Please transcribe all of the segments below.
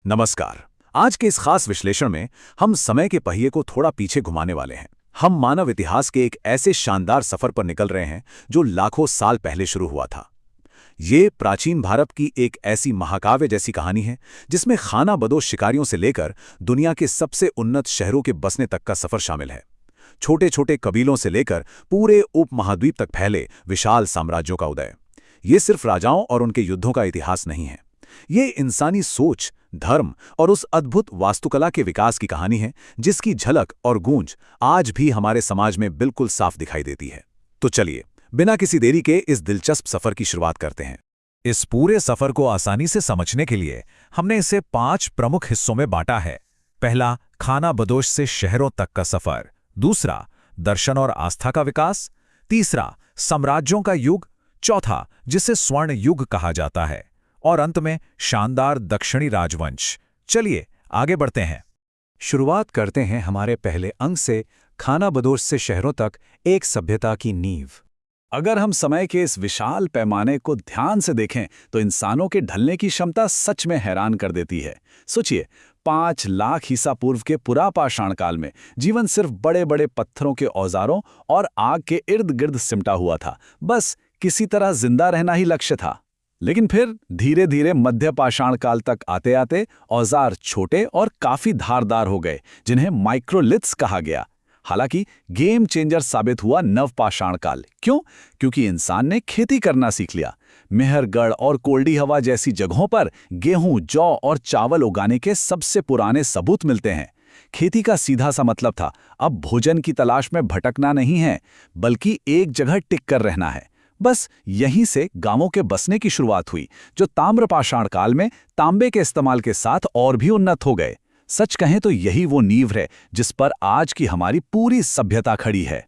नमस्कार। आज के इस खास विश्लेषण में हम समय के पहिए को थोड़ा पीछे घुमाने वाले हैं। हम मानव इतिहास के एक ऐसे शानदार सफर पर निकल रहे हैं जो लाखों साल पहले शुरू हुआ था। ये प्राचीन भारत की एक ऐसी महाकाव्य जैसी कहानी है जिसमें खानाबदोश शिकारियों से लेकर दुनिया के सबसे उन्नत शहरों के बसने तक का सफर शामिल है। छोटे छोटे कबीलों से लेकर पूरे उपमहाद्वीप तक फैले विशाल साम्राज्यों का उदय। ये सिर्फ राजाओं और उनके युद्धों का इतिहास नहीं है। ये इंसानी सोच, धर्म और उस अद्भुत वास्तुकला के विकास की कहानी है जिसकी झलक और गूंज आज भी हमारे समाज में बिल्कुल साफ दिखाई देती है। तो चलिए, बिना किसी देरी के इस दिलचस्प सफर की शुरुआत करते हैं। इस पूरे सफर को आसानी से समझने के लिए हमने इसे 5 प्रमुख हिस्सों में बांटा है। पहला, खानाबदोश से शहरों तक का सफर। दूसरा, दर्शन और आस्था का विकास। तीसरा, साम्राज्यों का युग। चौथा, जिसे स्वर्ण युग कहा जाता है। और अंत में शानदार दक्षिणी राजवंश। चलिए आगे बढ़ते हैं। शुरुआत करते हैं हमारे पहले अंक से, खानाबदोश से शहरों तक एक सभ्यता की नींव। अगर हम समय के इस विशाल पैमाने को ध्यान से देखें तो इंसानों के ढलने की क्षमता सच में हैरान कर देती है। सोचिए, 5 लाख ईसा पूर्व के पुरापाषाण काल में जीवन सिर्फ बड़े बड़े पत्थरों के औजारों और आग के इर्द गिर्द सिमटा हुआ था। बस किसी तरह जिंदा रहना ही लक्ष्य था। लेकिन फिर धीरे धीरे मध्य पाषाण काल तक आते आते औजार छोटे और काफी धारदार हो गए, जिन्हें माइक्रोलिथ्स कहा गया। हालांकि गेम चेंजर साबित हुआ नवपाषाण काल। क्यों? क्योंकि इंसान ने खेती करना सीख लिया। मेहरगढ़ और कोल्डी हवा जैसी जगहों पर गेहूं, जौ और चावल उगाने के सबसे पुराने सबूत मिलते हैं। खेती का सीधा सा मतलब था, अब भोजन की तलाश में भटकना नहीं है, बल्कि एक जगह टिक कर रहना है। बस यहीं से गांवों के बसने की शुरुआत हुई, जो ताम्रपाषाण काल में तांबे के इस्तेमाल के साथ और भी उन्नत हो गए। सच कहें तो यही वो नींव है जिस पर आज की हमारी पूरी सभ्यता खड़ी है।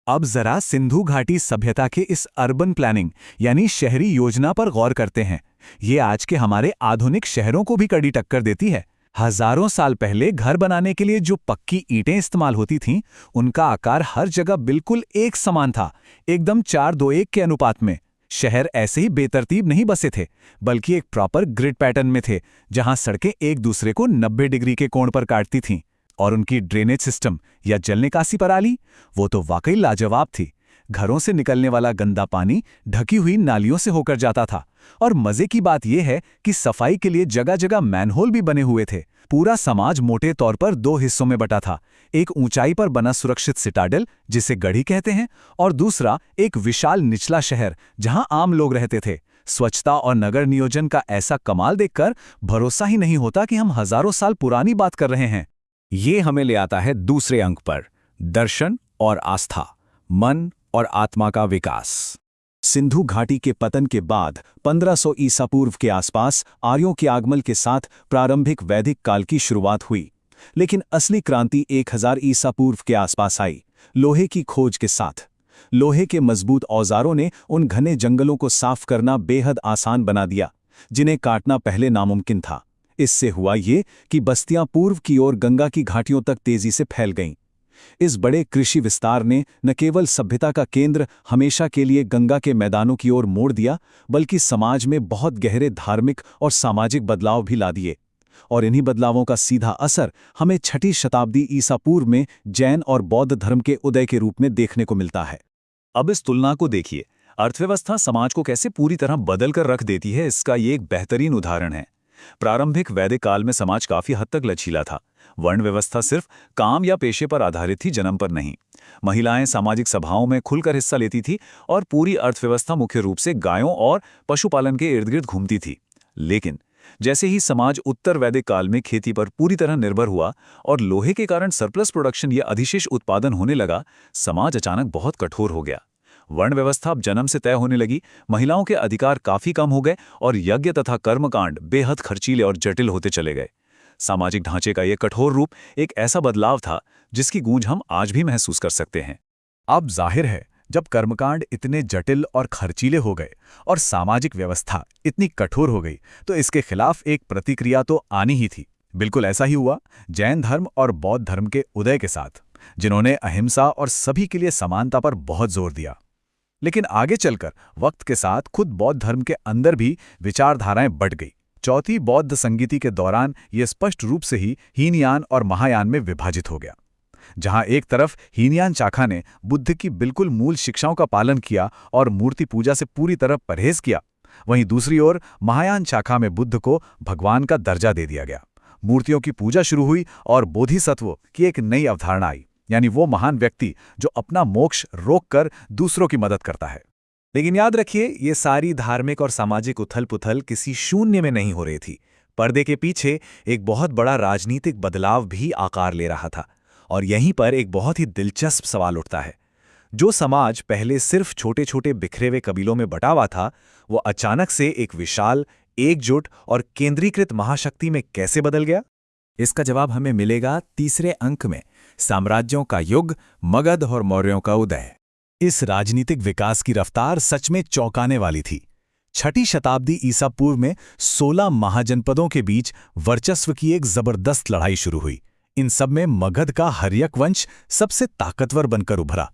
अब जरा सिंधु घाटी सभ्यता के इस अर्बन प्लानिंग यानी शहरी योजना पर गौर करते हैं। ये आज के हमारे आधुनिक शहरों को भी कड़ी टक्कर देती है। हजारों साल पहले घर बनाने के लिए जो पक्की ईंटें इस्तेमाल होती थीं, उनका आकार हर जगह बिल्कुल एक समान था, एकदम 4:2:1 के अनुपात में। शहर ऐसे ही बेतरतीब नहीं बसे थे, बल्कि एक प्रॉपर ग्रिड पैटर्न में थे, जहां सड़कें एक दूसरे को 90 डिग्री के कोण पर काटती थीं। और उनकी ड्रेनेज सिस्टम या जल निकासी प्रणाली, वो तो वाकई लाजवाब थी। घरों से निकलने वाला गंदा पानी ढकी हुई नालियों से होकर जाता था। और मजे की बात यह है कि सफाई के लिए जगह जगह मैनहोल भी बने हुए थे। पूरा समाज मोटे तौर पर 2 हिस्सों में बटा था। एक ऊंचाई पर बना सुरक्षित सिटाडेल, जिसे गढ़ी कहते हैं, और दूसरा एक विशाल निचला शहर जहां आम लोग रहते थे। स्वच्छता और नगर नियोजन का ऐसा कमाल देखकर भरोसा ही नहीं होता कि हम हजारों साल पुरानी बात कर रहे हैं। ये हमें ले आता है दूसरे अंक पर, दर्शन और आस्था, मन और आत्मा का विकास। सिंधु घाटी के पतन के बाद 1500 ईसा पूर्व के आसपास आर्यों के आगमन के साथ प्रारंभिक वैदिक काल की शुरुआत हुई। लेकिन असली क्रांति 1000 ईसा पूर्व के आसपास आई, लोहे की खोज के साथ। लोहे के मजबूत औजारों ने उन घने जंगलों को साफ करना बेहद आसान बना दिया, जिन्हें काटना पहले नामुमकिन था। इससे हुआ ये कि बस्तियां पूर्व की ओर गंगा की घाटियों तक तेजी से फैल गईं। इस बड़े कृषि विस्तार ने न केवल सभ्यता का केंद्र हमेशा के लिए गंगा के मैदानों की ओर मोड़ दिया, बल्कि समाज में बहुत गहरे धार्मिक और सामाजिक बदलाव भी ला दिए। और इन्हीं बदलावों का सीधा असर हमें 6ठी शताब्दी ईसा पूर्व में जैन और बौद्ध धर्म के उदय के रूप में देखने को मिलता है। अब इस तुलना को देखिए, अर्थव्यवस्था समाज को कैसे पूरी तरह बदल कर रख देती है, इसका ये एक बेहतरीन उदाहरण है। प्रारंभिक वैदिक काल में समाज काफी हद तक लचीला था। वर्ण व्यवस्था सिर्फ काम या पेशे पर आधारित थी, जन्म पर नहीं। महिलाएं सामाजिक सभाओं में खुलकर हिस्सा लेती थी और पूरी अर्थव्यवस्था मुख्य रूप से गायों और पशुपालन के इर्द गिर्द घूमती थी। लेकिन जैसे ही समाज उत्तर वैदिक काल में खेती पर पूरी तरह निर्भर हुआ और लोहे के कारण सरप्लस प्रोडक्शन या अधिशेष उत्पादन होने लगा, समाज अचानक बहुत कठोर हो गया। वर्ण व्यवस्था अब जन्म से तय होने लगी, महिलाओं के अधिकार काफी कम हो गए और यज्ञ तथा कर्मकांड बेहद खर्चीले और जटिल होते चले गए। सामाजिक ढांचे का यह कठोर रूप एक ऐसा बदलाव था जिसकी गूंज हम आज भी महसूस कर सकते हैं। अब जाहिर है, जब कर्मकांड इतने जटिल और खर्चीले हो गए और सामाजिक व्यवस्था इतनी कठोर हो गई, तो इसके खिलाफ एक प्रतिक्रिया तो आनी ही थी। बिल्कुल ऐसा ही हुआ जैन धर्म और बौद्ध धर्म के उदय के साथ, जिन्होंने अहिंसा और सभी के लिए समानता पर बहुत जोर दिया। लेकिन आगे चलकर वक्त के साथ खुद बौद्ध धर्म के अंदर भी विचारधाराएं बढ़ गई। चौथी बौद्ध संगीति के दौरान ये स्पष्ट रूप से ही हीनयान और महायान में विभाजित हो गया। जहां एक तरफ हीनयान शाखा ने बुद्ध की बिल्कुल मूल शिक्षाओं का पालन किया और मूर्ति पूजा से पूरी तरह परहेज किया, वहीं दूसरी ओर महायान शाखा में बुद्ध को भगवान का दर्जा दे दिया गया। मूर्तियों की पूजा शुरू हुई और बोधिसत्व की एक नई अवधारणा आई, यानी वो महान व्यक्ति जो अपना मोक्ष रोककर दूसरों की मदद करता है। लेकिन याद रखिए, ये सारी धार्मिक और सामाजिक उथल-पुथल किसी शून्य में नहीं हो रही थी। पर्दे के पीछे एक बहुत बड़ा राजनीतिक बदलाव भी आकार ले रहा था। और यहीं पर एक बहुत ही दिलचस्प सवाल उठता है। जो समाज पहले सिर्फ छोटे-छोटे बिखरे हुए कबीलों में बटा हुआ था, वो अचानक से एक विशाल, एकजुट और केंद्रीकृत महाशक्ति में कैसे बदल गया? इसका जवाब हमें मिलेगा तीसरे अंक में, साम्राज्यों का युग, मगध और मौर्यों का उदय। इस राजनीतिक विकास की रफ्तार सच में चौंकाने वाली थी। 6ठी शताब्दी ईसा पूर्व में 16 महाजनपदों के बीच वर्चस्व की एक जबरदस्त लड़ाई शुरू हुई। इन सब में मगध का हर्यक वंश सबसे ताकतवर बनकर उभरा।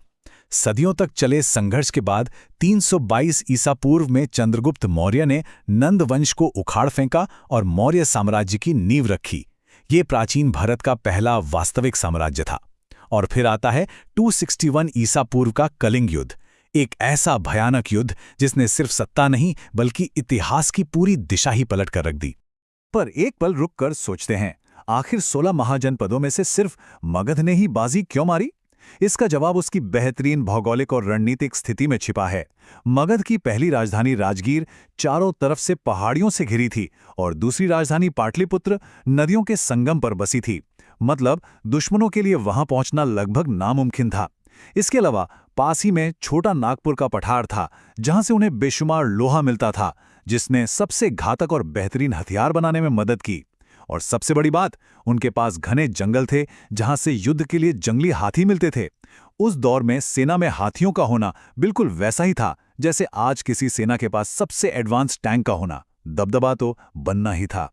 सदियों तक चले संघर्ष के बाद 322 ईसा पूर्व में चंद्रगुप्त मौर्य ने नंद वंश को उखाड़ फेंका और मौर्य साम्राज्य की नींव रखी। ये प्राचीन भारत का पहला वास्तविक साम्राज्य था। और फिर आता है 261 ईसा पूर्व का कलिंग युद्ध, एक ऐसा भयानक युद्ध जिसने सिर्फ सत्ता नहीं बल्कि इतिहास की पूरी दिशा ही पलट कर रख दी। पर एक पल रुककर सोचते हैं, आखिर 16 महाजनपदों में से सिर्फ मगध ने ही बाजी क्यों मारी? इसका जवाब उसकी बेहतरीन भौगोलिक और रणनीतिक स्थिति में छिपा है। मगध की पहली राजधानी राजगीर चारों तरफ से पहाड़ियों से घिरी थी और दूसरी राजधानी पाटलिपुत्र नदियों के संगम पर बसी थी। मतलब दुश्मनों के लिए वहां पहुंचना लगभग नामुमकिन था। इसके अलावा पास ही में छोटा नागपुर का पठार था, जहां से उन्हें बेशुमार लोहा मिलता था, जिसने सबसे घातक और बेहतरीन हथियार बनाने में मदद की। और सबसे बड़ी बात, उनके पास घने जंगल थे जहां से युद्ध के लिए जंगली हाथी मिलते थे। उस दौर में सेना में हाथियों का होना बिल्कुल वैसा ही था जैसे आज किसी सेना के पास सबसे एडवांस टैंक का होना। दबदबा तो बनना ही था।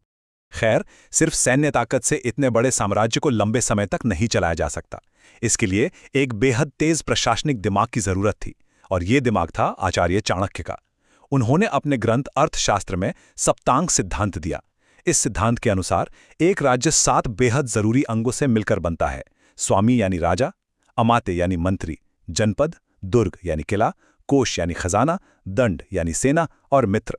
खैर, सिर्फ सैन्य ताकत से इतने बड़े साम्राज्य को लंबे समय तक नहीं चलाया जा सकता। इसके लिए एक बेहद तेज प्रशासनिक दिमाग की जरूरत थी, और ये दिमाग था आचार्य चाणक्य का। उन्होंने अपने ग्रंथ अर्थशास्त्र में सप्तांग सिद्धांत दिया। इस सिद्धांत के अनुसार एक राज्य 7 बेहद जरूरी अंगों से मिलकर बनता है: स्वामी यानी राजा, अमात्य यानी मंत्री, जनपद, दुर्ग यानी किला, कोष यानी खजाना, दंड यानी सेना और मित्र।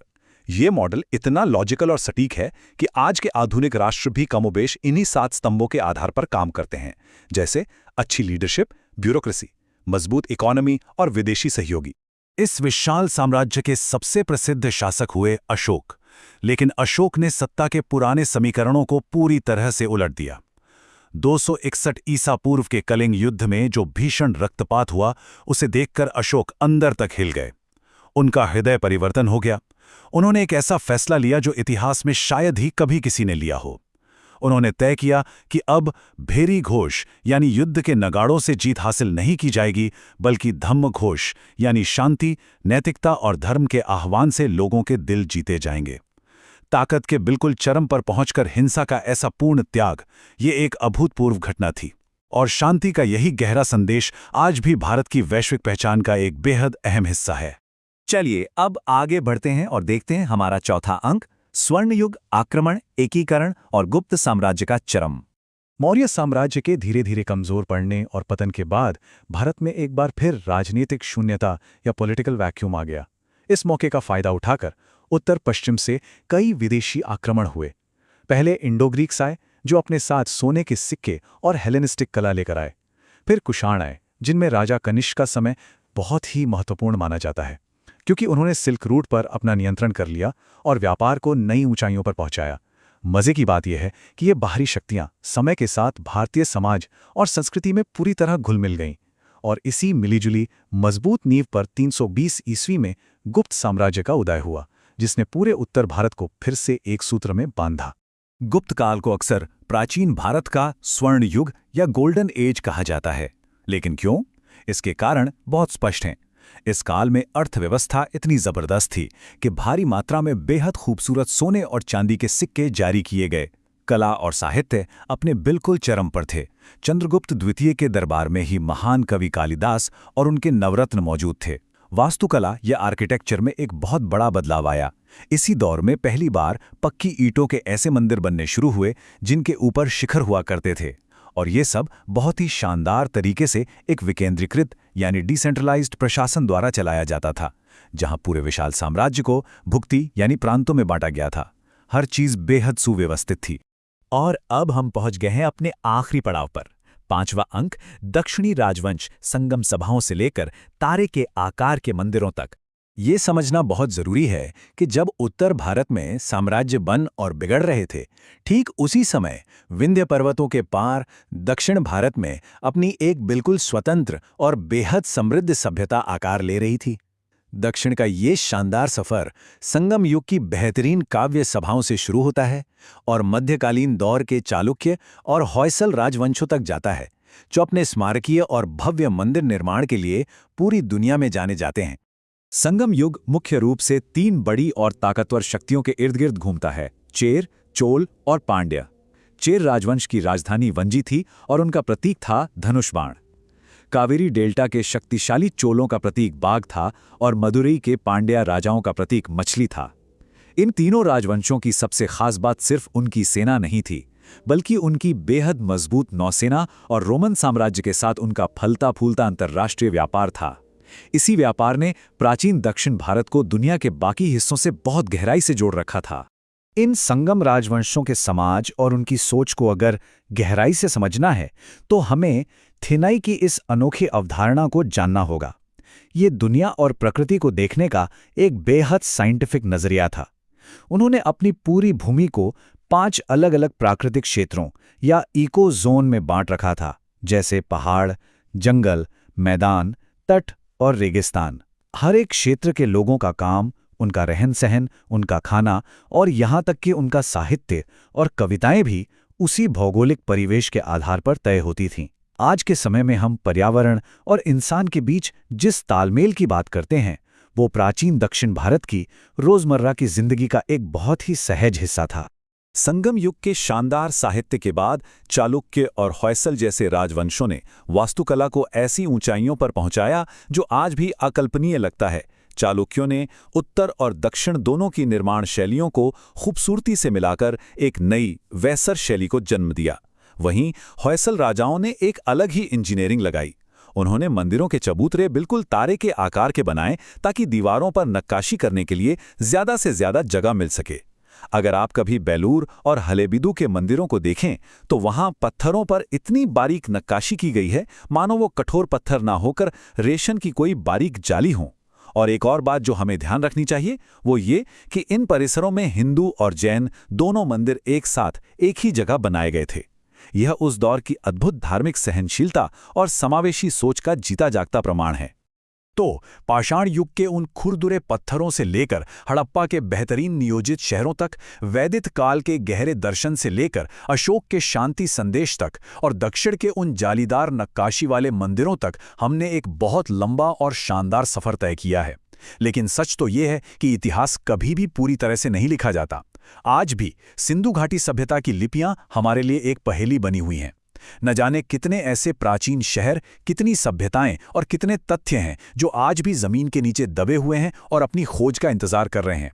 ये मॉडल इतना लॉजिकल और सटीक है कि आज के आधुनिक राष्ट्र भी कमोबेश इन्हीं 7 स्तंभों के आधार पर काम करते हैं, जैसे अच्छी लीडरशिप, ब्यूरोक्रेसी, मजबूत इकोनॉमी और विदेशी सहयोगी। इस विशाल साम्राज्य के सबसे प्रसिद्ध शासक हुए अशोक, लेकिन अशोक ने सत्ता के पुराने समीकरणों को पूरी तरह से उलट दिया। 261 ईसा पूर्व के कलिंग युद्ध में जो भीषण रक्तपात हुआ, उसे देखकर अशोक अंदर तक हिल गए। उनका हृदय परिवर्तन हो गया। उन्होंने एक ऐसा फैसला लिया जो इतिहास में शायद ही कभी किसी ने लिया हो। उन्होंने तय किया कि अब भेरी घोष यानी युद्ध के नगाड़ों से जीत हासिल नहीं की जाएगी, बल्कि धम्म घोष यानी शांति, नैतिकता और धर्म के आह्वान से लोगों के दिल जीते जाएंगे। ताकत के बिल्कुल चरम पर पहुंचकर हिंसा का ऐसा पूर्ण त्याग, ये एक अभूतपूर्व घटना थी। और शांति का यही गहरा संदेश आज भी भारत की वैश्विक पहचान का एक बेहद अहम हिस्सा है। चलिए अब आगे बढ़ते हैं और देखते हैं हमारा चौथा अंक, स्वर्ण युग, आक्रमण, एकीकरण और गुप्त साम्राज्य का चरम। मौर्य साम्राज्य के धीरे धीरे कमजोर पड़ने और पतन के बाद भारत में एक बार फिर राजनीतिक शून्यता या पॉलिटिकल वैक्यूम आ गया। इस मौके का फायदा उठाकर उत्तर पश्चिम से कई विदेशी आक्रमण हुए। पहले इंडो ग्रीक्स आए, जो अपने साथ सोने के सिक्के और हेलेनिस्टिक कला लेकर आए। फिर कुषाण आए, जिनमें राजा कनिष्क का समय बहुत ही महत्वपूर्ण माना जाता है, क्योंकि उन्होंने सिल्क रूट पर अपना नियंत्रण कर लिया और व्यापार को नई ऊंचाइयों पर पहुंचाया। मजे की बात यह है कि ये बाहरी शक्तियां समय के साथ भारतीय समाज और संस्कृति में पूरी तरह घुल मिल गईं, और इसी मिलीजुली मजबूत नींव पर 320 ईस्वी में गुप्त साम्राज्य का उदय हुआ, जिसने पूरे उत्तर भारत को फिर से एक सूत्र में बांधा। गुप्त काल को अक्सर प्राचीन भारत का स्वर्ण युग या गोल्डन एज कहा जाता है। लेकिन क्यों? इसके कारण बहुत स्पष्ट हैं। इस काल में अर्थव्यवस्था इतनी जबरदस्त थी कि भारी मात्रा में बेहद खूबसूरत सोने और चांदी के सिक्के जारी किए गए। कला और साहित्य अपने बिल्कुल चरम पर थे। चंद्रगुप्त द्वितीय के दरबार में ही महान कवि कालिदास और उनके नवरत्न मौजूद थे। वास्तुकला या आर्किटेक्चर में एक बहुत बड़ा बदलाव आया। इसी दौर में पहली बार पक्की ईंटों के ऐसे मंदिर बनने शुरू हुए जिनके ऊपर शिखर हुआ करते थे, और ये सब बहुत ही शानदार तरीके से एक विकेंद्रीकृत यानी डिसेंट्रलाइज्ड प्रशासन द्वारा चलाया जाता था, जहां पूरे विशाल साम्राज्य को भुक्ति यानी प्रांतों में बांटा गया था। हर चीज बेहद सुव्यवस्थित थी। और अब हम पहुंच गए हैं अपने आखिरी पड़ाव पर, 5वां अंक, दक्षिणी राजवंश संगम सभाओं से लेकर तारे के आकार के मंदिरों तक। ये समझना बहुत जरूरी है कि जब उत्तर भारत में साम्राज्य बन और बिगड़ रहे थे, ठीक उसी समय विंध्य पर्वतों के पार दक्षिण भारत में अपनी एक बिल्कुल स्वतंत्र और बेहद समृद्ध सभ्यता आकार ले रही थी। दक्षिण का ये शानदार सफर संगम युग की बेहतरीन काव्य सभाओं से शुरू होता है और मध्यकालीन दौर के चालुक्य और होयसल राजवंशों तक जाता है, जो अपने स्मारकीय और भव्य मंदिर निर्माण के लिए पूरी दुनिया में जाने जाते हैं। संगम युग मुख्य रूप से 3 बड़ी और ताकतवर शक्तियों के इर्द गिर्द घूमता है: चेर, चोल और पांड्य। चेर राजवंश की राजधानी वंजी थी और उनका प्रतीक था धनुष बाण। कावेरी डेल्टा के शक्तिशाली चोलों का प्रतीक बाघ था और मदुरई के पांड्या राजाओं का प्रतीक मछली था। इन तीनों राजवंशों की सबसे खास बात सिर्फ उनकी सेना नहीं थी, बल्कि उनकी बेहद मजबूत नौसेना और रोमन साम्राज्य के साथ उनका फलता फूलता अंतर्राष्ट्रीय व्यापार था। इसी व्यापार ने प्राचीन दक्षिण भारत को दुनिया के बाकी हिस्सों से बहुत गहराई से जोड़ रखा था। इन संगम राजवंशों के समाज और उनकी सोच को अगर गहराई से समझना है तो हमें थिनाई की इस अनोखी अवधारणा को जानना होगा। ये दुनिया और प्रकृति को देखने का एक बेहद साइंटिफिक नजरिया था। उन्होंने अपनी पूरी भूमि को 5 अलग-अलग प्राकृतिक क्षेत्रों या इको जोन में बांट रखा था, जैसे पहाड़, जंगल, मैदान, तट और रेगिस्तान। हर एक क्षेत्र के लोगों का काम, उनका रहन-सहन, उनका खाना और यहाँ तक कि उनका साहित्य और कविताएं भी उसी भौगोलिक परिवेश के आधार पर तय होती थीं। आज के समय में हम पर्यावरण और इंसान के बीच जिस तालमेल की बात करते हैं, वो प्राचीन दक्षिण भारत की रोजमर्रा की जिंदगी का एक बहुत ही सहज हिस्सा था। संगम युग के शानदार साहित्य के बाद चालुक्य और होयसल जैसे राजवंशों ने वास्तुकला को ऐसी ऊंचाइयों पर पहुंचाया जो आज भी अकल्पनीय लगता है। चालुक्यों ने उत्तर और दक्षिण दोनों की निर्माण शैलियों को खूबसूरती से मिलाकर एक नई वैसर शैली को जन्म दिया। वहीं होयसल राजाओं ने एक अलग ही इंजीनियरिंग लगाई। उन्होंने मंदिरों के चबूतरे बिल्कुल तारे के आकार के बनाए ताकि दीवारों पर नक्काशी करने के लिए ज्यादा से ज्यादा जगह मिल सके। अगर आप कभी बेलूर और हलेबिदु के मंदिरों को देखें तो वहां पत्थरों पर इतनी बारीक नक्काशी की गई है मानो वो कठोर पत्थर ना होकर रेशम की कोई बारीक जाली हो। और एक और बात जो हमें ध्यान रखनी चाहिए वो ये कि इन परिसरों में हिंदू और जैन दोनों मंदिर एक साथ एक ही जगह बनाए गए थे। यह उस दौर की अद्भुत धार्मिक सहनशीलता और समावेशी सोच का जीता जागता प्रमाण है। तो पाषाण युग के उन खुरदुरे पत्थरों से लेकर हड़प्पा के बेहतरीन नियोजित शहरों तक, वैदिक काल के गहरे दर्शन से लेकर अशोक के शांति संदेश तक और दक्षिण के उन जालीदार नक्काशी वाले मंदिरों तक हमने एक बहुत लंबा और शानदार सफर तय किया है। लेकिन सच तो ये है कि इतिहास कभी भी पूरी तरह से नहीं लिखा जाता। आज भी सिंधु घाटी सभ्यता की लिपियां हमारे लिए एक पहेली बनी हुई हैं। न जाने कितने ऐसे प्राचीन शहर, कितनी सभ्यताएं और कितने तथ्य हैं जो आज भी जमीन के नीचे दबे हुए हैं और अपनी खोज का इंतजार कर रहे हैं।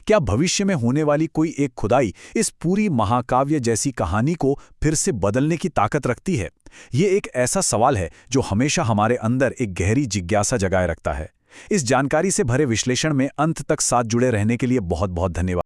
क्या भविष्य में होने वाली कोई एक खुदाई इस पूरी महाकाव्य जैसी कहानी को फिर से बदलने की ताकत रखती है? ये एक ऐसा सवाल है जो हमेशा हमारे अंदर एक गहरी जिज्ञासा जगाए रखता है। इस जानकारी से भरे विश्लेषण में अंत तक साथ जुड़े रहने के लिए बहुत बहुत धन्यवाद।